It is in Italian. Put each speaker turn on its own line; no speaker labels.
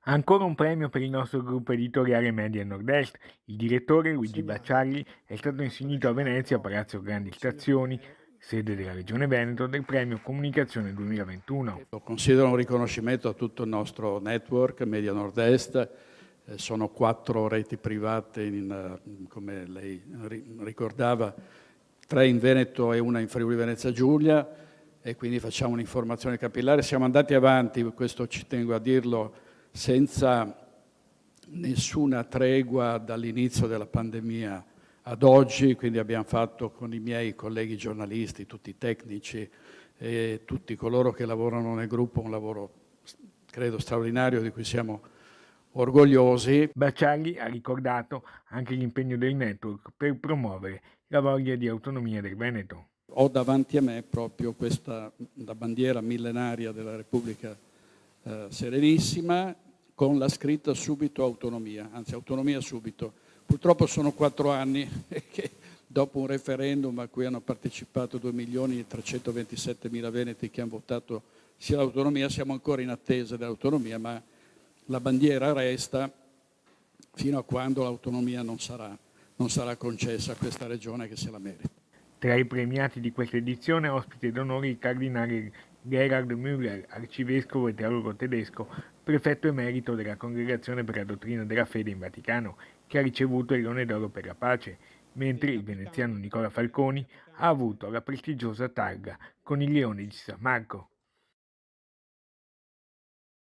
Ancora un premio per il nostro gruppo editoriale Media Nord-Est. Il direttore Luigi
Segnale
Baccialli è stato insignito a Venezia, a Palazzo Grandi Stazioni,
consigliere
sede della Regione Veneto, del premio Comunicazione 2021.
lo considero un riconoscimento a tutto il nostro network Media Nord-Est. Sono 4 reti private, come lei ricordava, 3 in Veneto e una in Friuli Venezia Giulia, e quindi facciamo un'informazione capillare. Siamo andati avanti, questo ci tengo a dirlo, senza nessuna tregua dall'inizio della pandemia ad oggi, quindi abbiamo fatto con i miei colleghi giornalisti, tutti i tecnici e tutti coloro che lavorano nel gruppo un lavoro, credo, straordinario di cui siamo orgogliosi.
Baccialli ha ricordato anche l'impegno del network per promuovere la voglia di autonomia del Veneto.
Ho davanti a me proprio questa, la bandiera millenaria della Repubblica Serenissima, con la scritta subito autonomia, anzi autonomia subito. Purtroppo sono 4 anni che dopo un referendum a cui hanno partecipato 2.327.000 veneti che hanno votato sia l'autonomia, siamo ancora in attesa dell'autonomia, ma la bandiera resta fino a quando l'autonomia non sarà concessa a questa regione che se la merita.
Tra i premiati di questa edizione ospite d'onore il cardinale Gerhard Müller, arcivescovo e teologo tedesco, prefetto emerito della Congregazione per la dottrina della fede in Vaticano, che ha ricevuto il Leone d'Oro per la pace, mentre il veneziano Nicola Falconi ha avuto la prestigiosa targa con il Leone di San Marco.